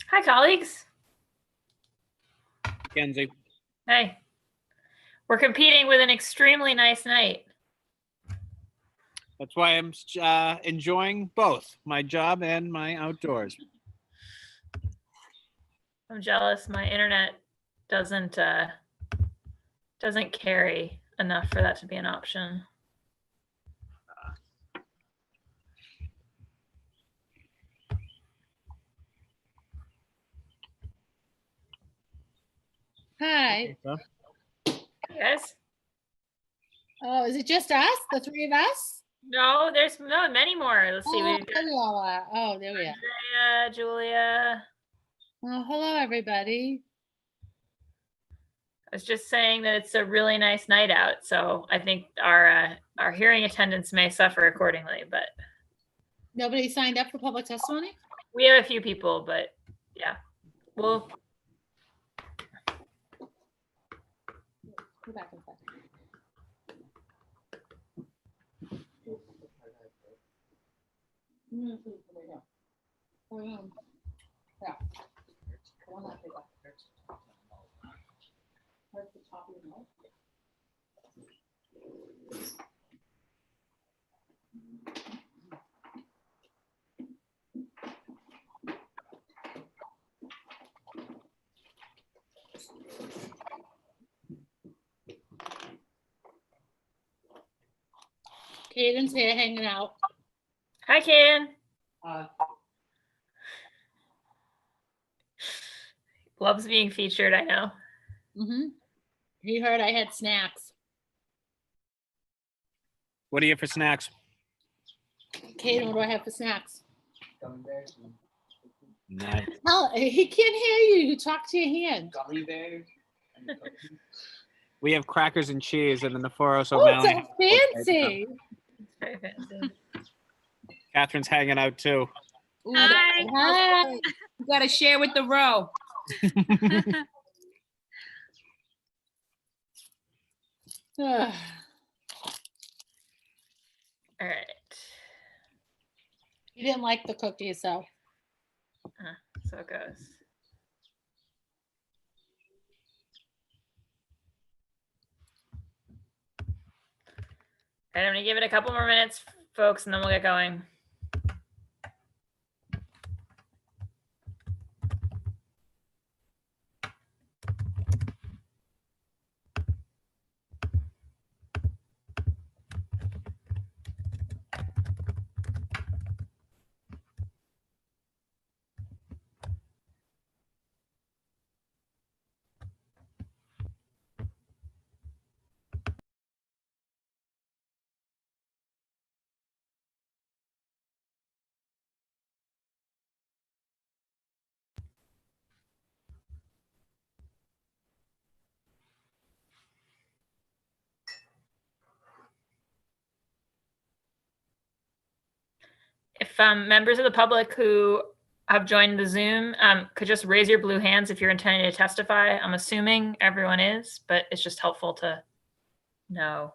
Hi, colleagues. Kenzie. Hey. We're competing with an extremely nice night. That's why I'm enjoying both my job and my outdoors. I'm jealous. My internet doesn't carry enough for that to be an option. Hi. Hey, guys. Oh, is it just us? The three of us? No, there's many more. Let's see. We've got There we all are. Oh, there we are. Andrea, Julia. Oh, hello, everybody. I was just saying that it's a really nice night out, so I think our hearing attendance may suffer accordingly. But Nobody signed up for public testimony? we have a few people, but yeah, we'll. Go back in a second. Yeah. One left it up. Where's the top of your mouth? Caden's here hanging out. Hi, Caden. Loves being featured, I know. He heard I had snacks. What do you have for snacks? Caden, what do I have for snacks? Gummy bears. Nice. Oh, he can't hear you. You talk to your hand. Gummy bears. We have crackers and cheese, and then the 406 Oh, O'Malley. so fancy. It's very fancy. Catherine's hanging out too. Ooh, Hi. you gotta share with the row. Ugh. All right. You didn't like the cookie, so. So it goes. All right, I'm gonna give it a couple more minutes, folks, and then we'll get going. If members of the public who have joined the Zoom could just raise your blue hands if you're intending to testify. I'm assuming everyone is, but it's just helpful to know.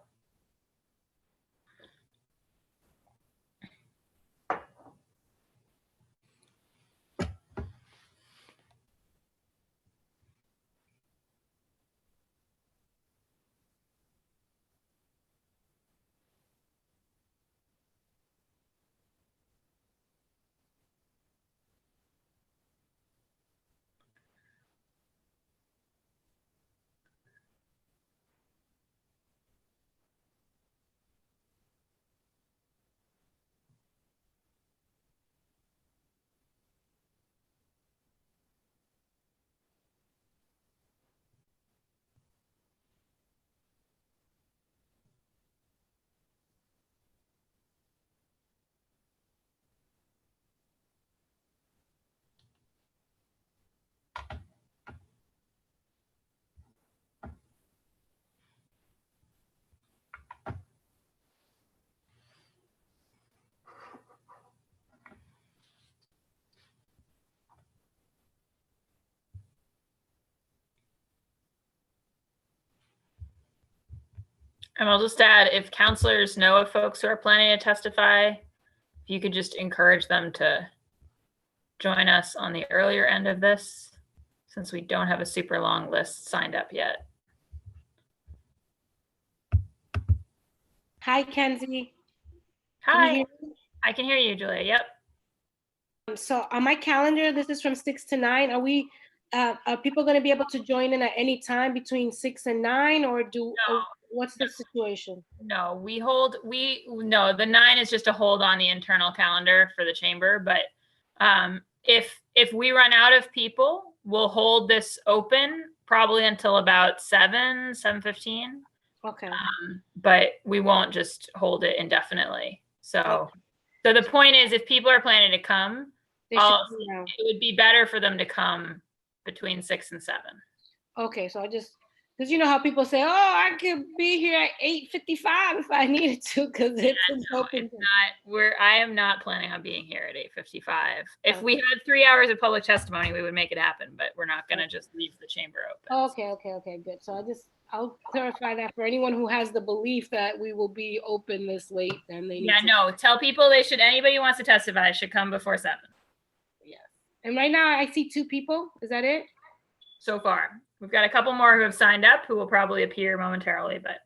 And I'll just add, if counselors know of folks who are planning to testify, if you could just encourage them to join us on the earlier end of this, since we don't have a super long list signed up yet. Hi, Kenzie. Can you Hi, hear me? I can hear you, Julia. Yep. So on my calendar, this is from 6 to 9. Are people going to be able to join in at any time between 6 and 9, or what's the situation? No, the 9 is just a hold on the internal calendar for the chamber. But if we run out of people, we'll hold this open probably until about 7:15. Okay. But we won't just hold it indefinitely. So the point is, if people are planning to come, They should be around. it would be better for them to come between 6 and 7. Okay, so because you know how people say, oh, I could be here at 8:55 if I needed to, because it's open. I am not planning on being here at 8:55. If we had 3 hours of public testimony, we would make it happen, but we're not going to just leave the chamber open. Okay, good. So I'll clarify that for anyone who has the belief that we will be open this late, then they need to. Tell people anybody who wants to testify should come before 7. Yes. And right now I see 2 people. Is that it? So far. We've got a couple more who have signed up who will probably appear momentarily, but.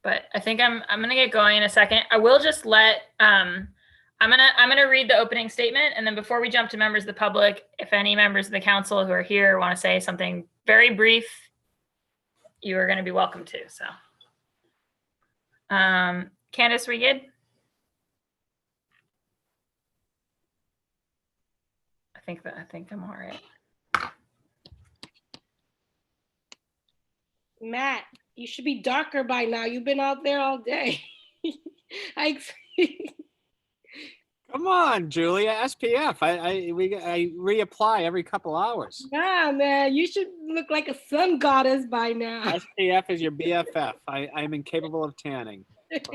But I think I'm going to get going in a second. I will just let I'm going to read the opening statement, and then before we jump to members of the public, if any members of the council who are here want to say something very brief, you are going to be welcome to. So, Candace, we good? I think I'm all right. Matt, you should be darker by now. You've been out there all day. Come on, Julia. SPF. I reapply every couple hours. Nah, man, you should look like a sun goddess by now. SPF is your BFF. I'm incapable of tanning. But,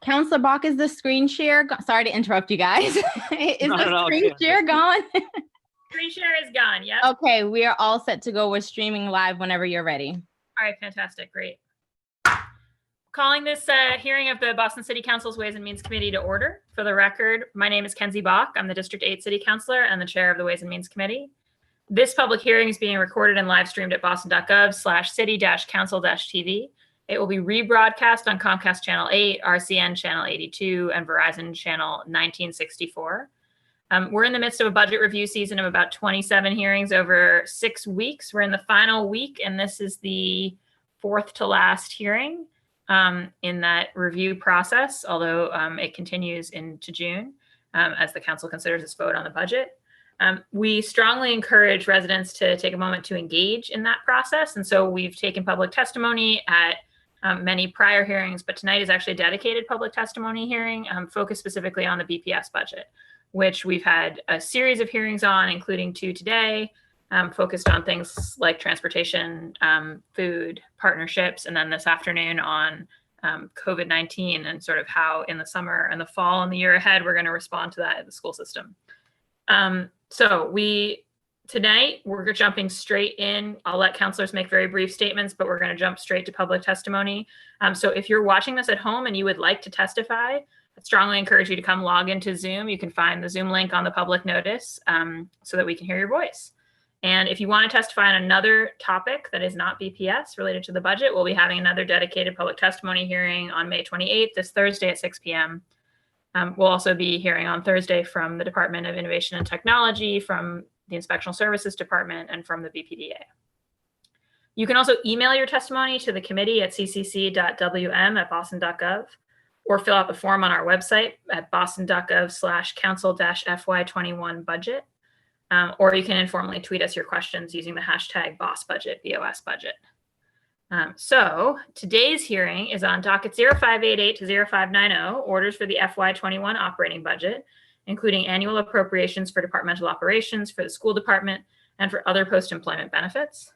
Counselor Bach, is the screen share? Sorry to interrupt you guys. Is the screen share gone? Screen share is gone. Yep. Okay, we are all set to go. We're streaming live whenever you're ready. All right, fantastic. Great. Calling this hearing of the Boston City Council's Ways and Means Committee to order. For the record, my name is Kenzie Bach. I'm the District 8 City Councilor and the chair of the Ways and Means Committee. This public hearing is being recorded and live streamed at boston.gov/city-council-tv. It will be rebroadcast on Comcast Channel 8, RCN Channel 82, and Verizon Channel 1964. We're in the midst of a budget review season of about 27 hearings over 6 weeks. We're in the final week, and this is the 4th to last hearing in that review process, although it continues into June as the council considers its vote on the budget. We strongly encourage residents to take a moment to engage in that process. And so we've taken public testimony at many prior hearings, but tonight is actually a dedicated public testimony hearing focused specifically on the BPS budget, which we've had a series of hearings on, including 2 today, focused on things like transportation, food, partnerships, and then this afternoon on COVID-19 and sort of how in the summer and the fall and the year ahead, we're going to respond to that in the school system. Tonight, we're jumping straight in. I'll let counselors make very brief statements, but we're going to jump straight to public testimony. So if you're watching this at home and you would like to testify, I strongly encourage you to come log into Zoom. You can find the Zoom link on the public notice so that we can hear your voice. And if you want to testify on another topic that is not BPS related to the budget, we'll be having another dedicated public testimony hearing on May 28th, this Thursday at 6 p.m. We'll also be hearing on Thursday from the Department of Innovation and Technology, from the Inspectional Services Department, and from the BPDA. You can also email your testimony to the committee at ccc.wm@boston.gov, or fill out the form on our website at boston.gov/council-FY21 budget. Or you can informally tweet us your questions using the hashtag BOSSBudget, BOS budget. So today's hearing is on docket 0588 to 0590, orders for the FY21 operating budget, including annual appropriations for departmental operations for the school department and for other post-employment benefits.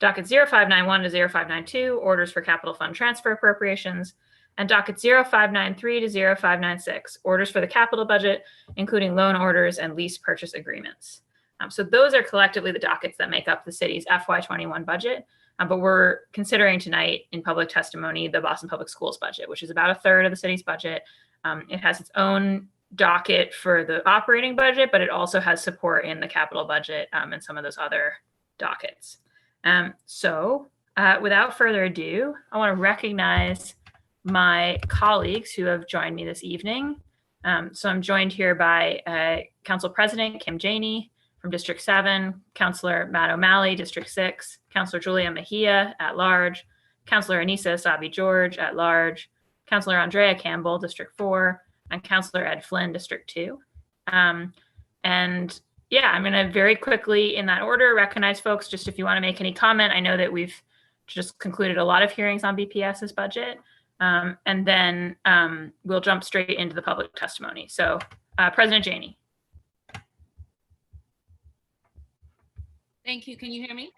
docket 0591 to 0592, orders for capital fund transfer appropriations, and docket 0593 to 0596, orders for the capital budget, including loan orders and lease purchase agreements. So those are collectively the dockets that make up the city's FY21 budget. But we're considering tonight in public testimony the Boston Public Schools budget, which is about a third of the city's budget. It has its own docket for the operating budget, but it also has support in the capital budget and some of those other dockets. So without further ado, I want to recognize my colleagues who have joined me this evening. So I'm joined here by Council President Kim Janey from District 7, Councillor Matt O'Malley, District 6, Councillor Julia Mejia at large, Councillor Anissa Sabi George at large, Councillor Andrea Campbell, District 4, and Councillor Ed Flynn, District 2. And yeah, I'm going to very quickly, in that order, recognize folks just if you want to make any comment. I know that we've just concluded a lot of hearings on BPS's budget. And then we'll jump straight into the public testimony. So President Janey. Thank you. Can you hear me?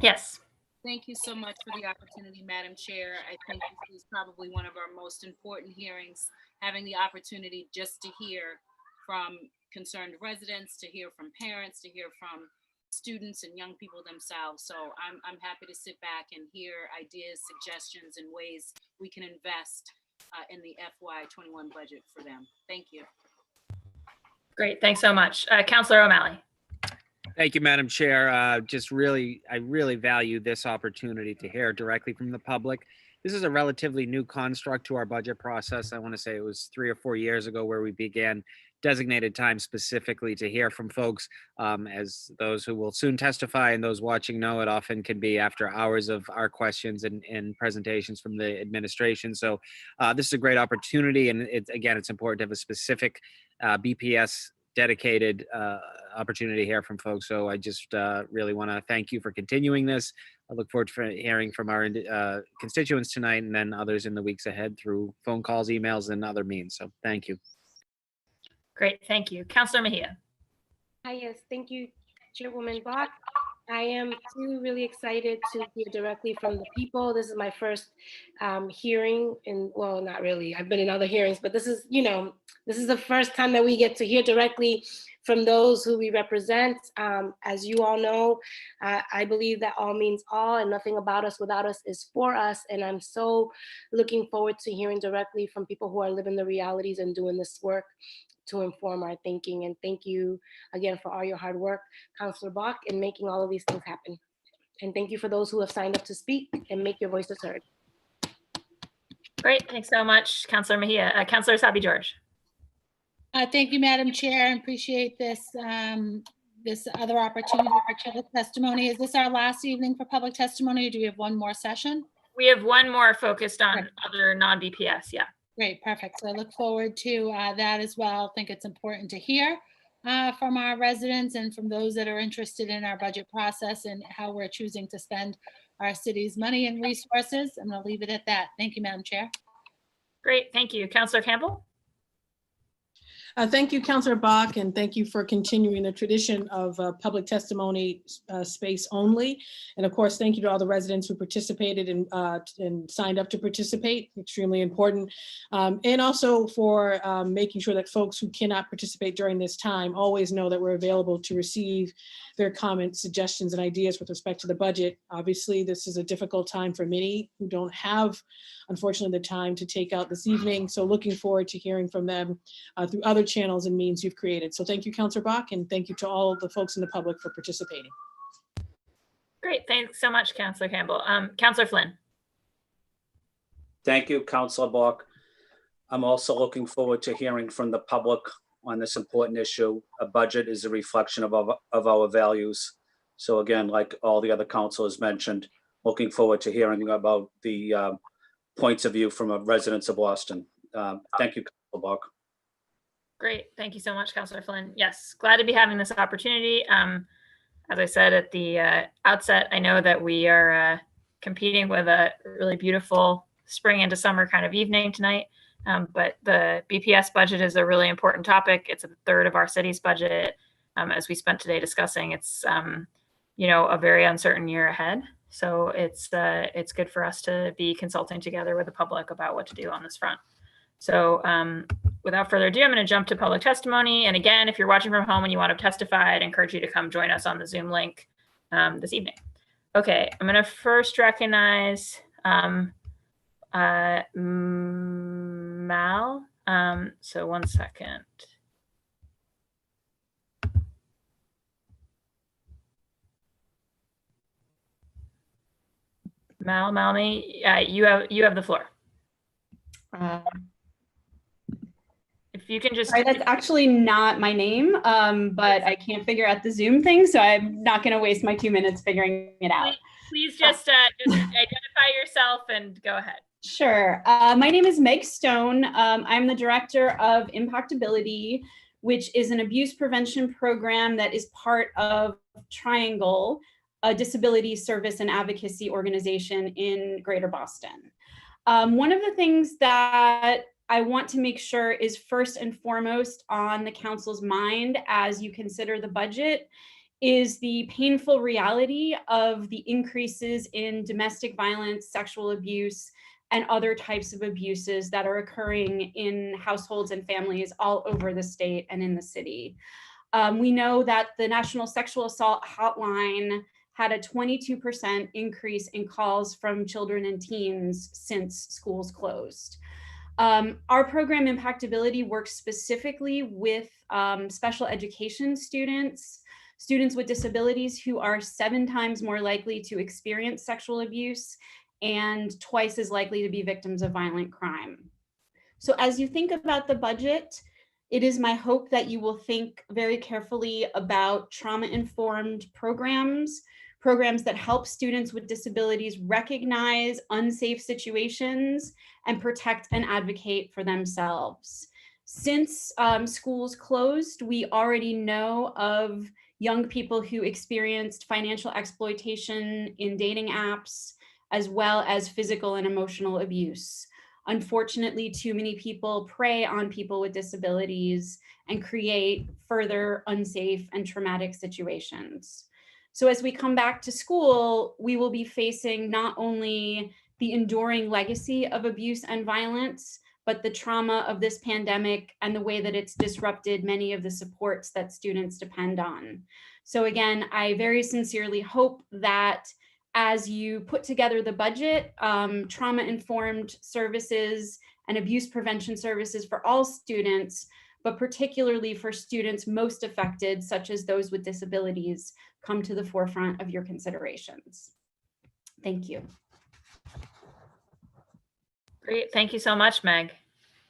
Yes. Thank you so much for the opportunity, Madam Chair. I think this is probably one of our most important hearings, having the opportunity just to hear from concerned residents, to hear from parents, to hear from students and young people themselves. So I'm happy to sit back and hear ideas, suggestions, and ways we can invest in the FY21 budget for them. Thank you. Great. Thanks so much. Councillor O'Malley. Thank you, Madam Chair. I really value this opportunity to hear directly from the public. This is a relatively new construct to our budget process. I want to say it was 3 or 4 years ago where we began designated time specifically to hear from folks. As those who will soon testify and those watching know, it often can be after hours of our questions and presentations from the administration. So this is a great opportunity. And it's important to have a specific BPS dedicated opportunity to hear from folks. So I just really want to thank you for continuing this. I look forward to hearing from our constituents tonight and then others in the weeks ahead through phone calls, emails, and other means. So thank you. Great. Thank you. Councillor Mejia. Hi, yes, thank you, Chairwoman Bach. I am too really excited to hear directly from the people. This is my first hearing, and well, not really. I've been in other hearings, but this is, this is the first time that we get to hear directly from those who we represent. As you all know, I believe that all means all, and nothing about us without us is for us. And I'm so looking forward to hearing directly from people who are living the realities and doing this work to inform our thinking. And thank you again for all your hard work, Councillor Bach, in making all of these things happen. And thank you for those who have signed up to speak and make your voices heard. Great. Thanks so much, Councillor Mejia. Councillor Sabi George. Thank you, Madam Chair. I appreciate this this other opportunity for public testimony. Is this our last evening for public testimony, or do we have one more session? We have one more focused on other non-BPS. Yeah. Great, perfect. So I look forward to that as well. I think it's important to hear from our residents and from those that are interested in our budget process and how we're choosing to spend our city's money and resources. I'm going to leave it at that. Thank you, Madam Chair. Great. Thank you. Councillor Campbell. Thank you, Councillor Bach, and thank you for continuing the tradition of public testimony space only. And of course, thank you to all the residents who participated and signed up to participate, extremely important. And also for making sure that folks who cannot participate during this time always know that we're available to receive their comments, suggestions, and ideas with respect to the budget. Obviously, this is a difficult time for many who don't have, unfortunately, the time to take out this evening. So looking forward to hearing from them through other channels and means you've created. So thank you, Councillor Bach, and thank you to all the folks in the public for participating. Great. Thanks so much, Councillor Campbell. Councillor Flynn. Thank you, Councillor Bach. I'm also looking forward to hearing from the public on this important issue. A budget is a reflection of our values. So again, like all the other councilors mentioned, looking forward to hearing about the points of view from residents of Boston. Thank you, Councillor Bach. Great. Thank you so much, Councillor Flynn. Yes, glad to be having this opportunity. As I said at the outset, I know that we are competing with a really beautiful spring into summer kind of evening tonight. But the BPS budget is a really important topic. It's a third of our city's budget. As we spent today discussing, it's a very uncertain year ahead. So it's good for us to be consulting together with the public about what to do on this front. So without further ado, I'm going to jump to public testimony. And again, if you're watching from home and you want to testify, I'd encourage you to come join us on the Zoom link this evening. Okay, I'm going to first recognize Mal. So 1 second. Malmy, you have the floor. If you can just. Sorry, that's actually not my name, but I can't figure out the Zoom thing, so I'm not going to waste my 2 minutes figuring it out. Please just identify yourself and go ahead. Sure. My name is Meg Stone. I'm the director of Impactability, which is an abuse prevention program that is part of Triangle, a disability service and advocacy organization in Greater Boston. One of the things that I want to make sure is first and foremost on the council's mind as you consider the budget is the painful reality of the increases in domestic violence, sexual abuse, and other types of abuses that are occurring in households and families all over the state and in the city. We know that the National Sexual Assault Hotline had a 22% increase in calls from children and teens since schools closed. Our program Impactability works specifically with special education students with disabilities who are 7 times more likely to experience sexual abuse and twice as likely to be victims of violent crime. So as you think about the budget, it is my hope that you will think very carefully about trauma-informed programs that help students with disabilities recognize unsafe situations and protect and advocate for themselves. Since schools closed, we already know of young people who experienced financial exploitation in dating apps, as well as physical and emotional abuse. Unfortunately, too many people prey on people with disabilities and create further unsafe and traumatic situations. So as we come back to school, we will be facing not only the enduring legacy of abuse and violence, but the trauma of this pandemic and the way that it's disrupted many of the supports that students depend on. So again, I very sincerely hope that as you put together the budget, trauma-informed services and abuse prevention services for all students, but particularly for students most affected, such as those with disabilities, come to the forefront of your considerations. Thank you. Great, thank you so much, Meg.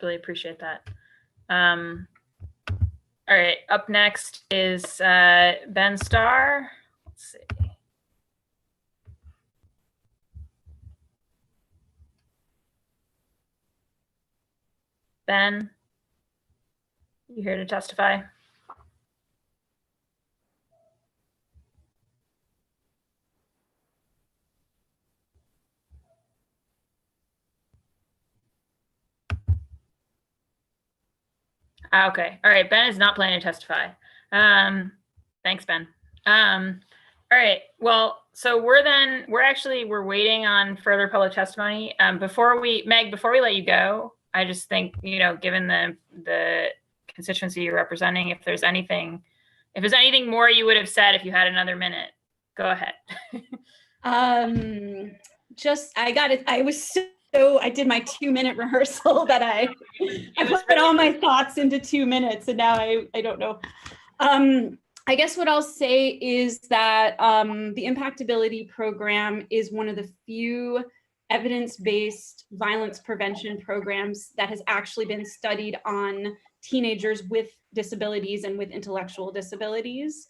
Really appreciate that. All right, up next is Ben Starr. Let's see. Ben, you here to testify? Okay. All right. Ben is not planning to testify. Thanks, Ben. All right. Well, so we're waiting on further public testimony. Before we let you go, I just think, given the constituency you're representing, if there's anything more you would have said if you had another minute, go ahead. I did my 2-minute rehearsal that I put all my thoughts into 2 minutes, and now I don't know. I guess what I'll say is that the Impactability program is one of the few evidence-based violence prevention programs that has actually been studied on teenagers with disabilities and with intellectual disabilities.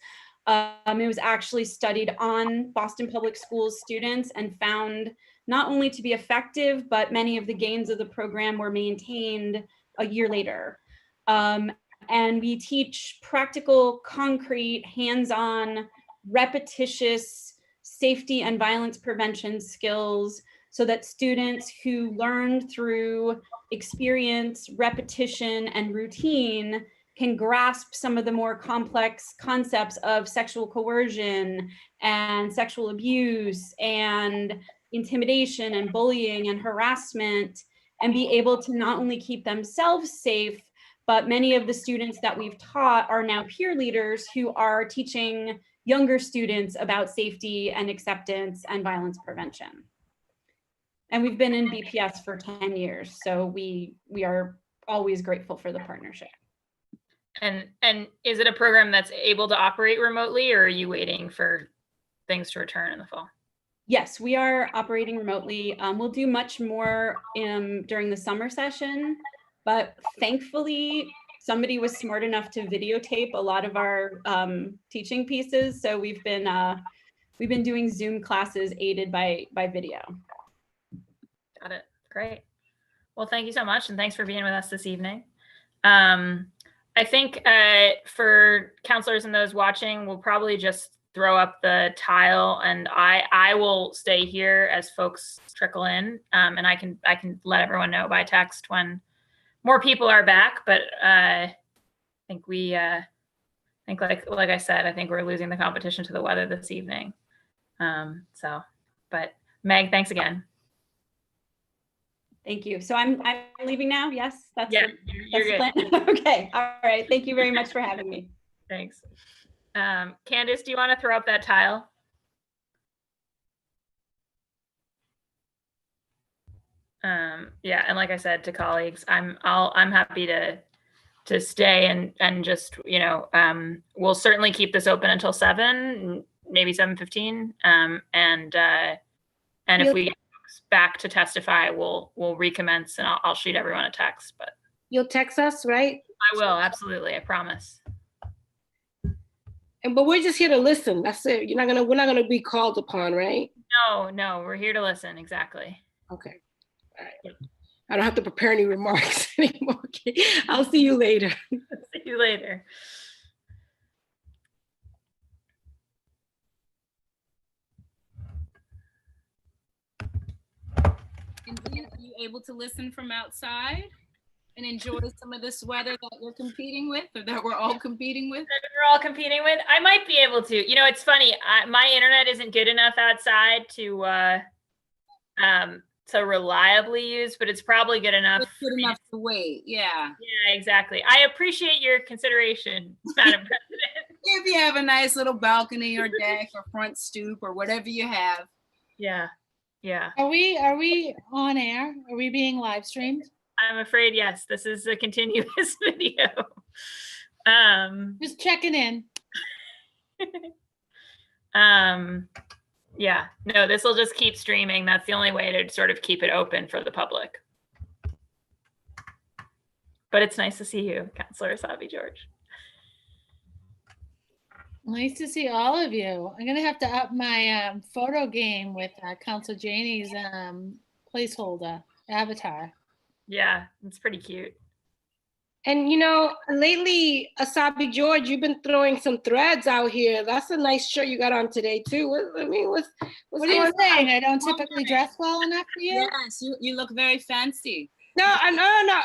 It was actually studied on Boston Public Schools students and found not only to be effective, but many of the gains of the program were maintained a year later. And we teach practical, concrete, hands-on, repetitious safety and violence prevention skills so that students who learn through experience, repetition, and routine can grasp some of the more complex concepts of sexual coercion and sexual abuse and intimidation and bullying and harassment, and be able to not only keep themselves safe, but many of the students that we've taught are now peer leaders who are teaching younger students about safety and acceptance and violence prevention. And we've been in BPS for 10 years, so we are always grateful for the partnership. And is it a program that's able to operate remotely, or are you waiting for things to return in the fall? Yes, we are operating remotely. We'll do much more during the summer session, but thankfully somebody was smart enough to videotape a lot of our teaching pieces. So we've been doing Zoom classes aided by video. Got it. Great. Well, thank you so much, and thanks for being with us this evening. I think for counselors and those watching, we'll probably just throw up the tile, and I will stay here as folks trickle in, and I can let everyone know by text when more people are back. But I think like I said, I think we're losing the competition to the weather this evening. But Meg, thanks again. Thank you. So I'm leaving now. Yes, that's you're the good. plan. Okay. All right. Thank you very much for having me. Thanks. Candace, do you want to throw up that tile? Yeah, and like I said to colleagues, I'm happy to stay and just, we'll certainly keep this open until 7, maybe 7:15. And if we get back to testify, we'll recommence, and I'll shoot everyone a text. But You'll text us, right? I will, absolutely, I promise. But we're just here to listen. That's it. We're not gonna be called upon, right? No, we're here to listen. Exactly. Okay. All right. I don't have to prepare any remarks anymore. Okay. I'll see you later. See you later. And Dee, are you able to listen from outside and enjoy some of this weather that you're competing with, or that we're all competing with? That we're all competing with. I might be able to. It's funny. My internet isn't good enough outside to reliably use, but it's probably good enough. It's good enough to wait. Yeah. Yeah, exactly. I appreciate your consideration, Madam President. If you have a nice little balcony or deck or front stoop or whatever you have. Yeah. Are we on air? Are we being live streamed? I'm afraid, yes. This is a continuous video. Just checking in. Yeah, no, this will just keep streaming. That's the only way to sort of keep it open for the public. But it's nice to see you, Councilor Asabi George. Nice to see all of you. I'm gonna have to up my photo game with Council Janie's placeholder avatar. Yeah, it's pretty cute. And lately, Asabi George, you've been throwing some threads out here. That's a nice shirt you got on today too. What are you saying? I don't typically dress well enough for you? Yes, you look very fancy. No.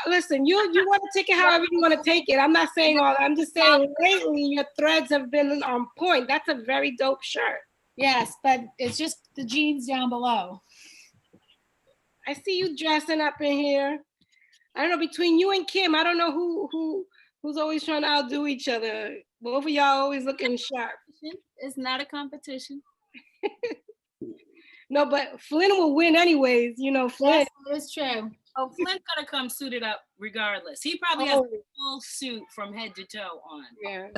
Listen, you want to take it however you want to take it. I'm not saying all that. I'm just saying lately your threads have been on point. That's a very dope shirt. Yes, but it's just the jeans down below. I see you dressing up in here. I don't know, between you and Kim, I don't know who's always trying to outdo each other. Both of y'all always looking sharp. It's not a competition. No, but Flynn will win anyways. Flynn. Yes, that is true. Oh, Flynn's gonna come suited up regardless. He probably has a full suit from head to toe on. Yeah.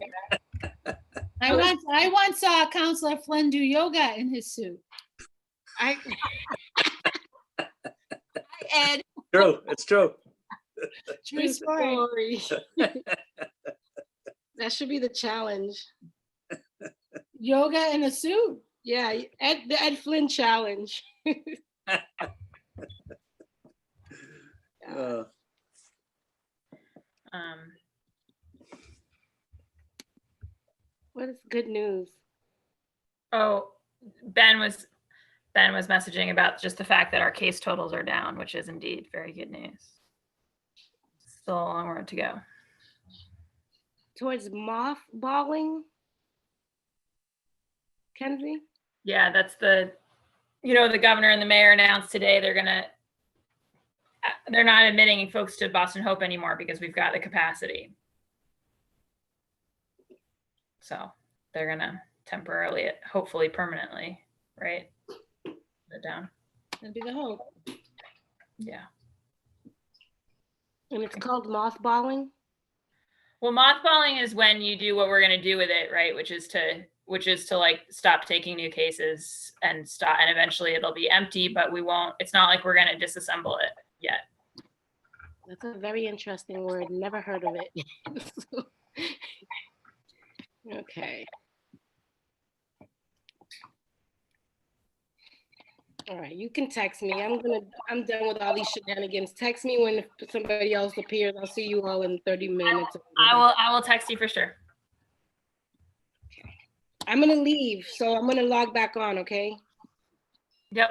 I once saw Councilor Flynn do yoga in his suit. Hi, Ed. True, it's true. True story. That should be the challenge. Yoga in a suit. Yeah, the Ed Flynn challenge. What is good news? Oh, Ben was messaging about just the fact that our case totals are down, which is indeed very good news. Still a long road to go. towards mothballing? Kenzie? Yeah, that's the governor and the mayor announced today they're not admitting folks to Boston Hope anymore because we've got the capacity. So they're gonna temporarily, hopefully permanently, right? Put it down. That'd be the hope. Yeah. And it's called mothballing? Well, mothballing is when you do what we're going to do with it, right? Which is to like stop taking new cases and eventually it'll be empty, but we won't, it's not like we're going to disassemble it yet. That's a very interesting word. Never heard of it. Okay. All right, you can text me. I'm done with all these shenanigans. Text me when somebody else appears. I'll see you all in 30 minutes. I will text you for sure. I'm gonna leave, so I'm gonna log back on, okay? Yep.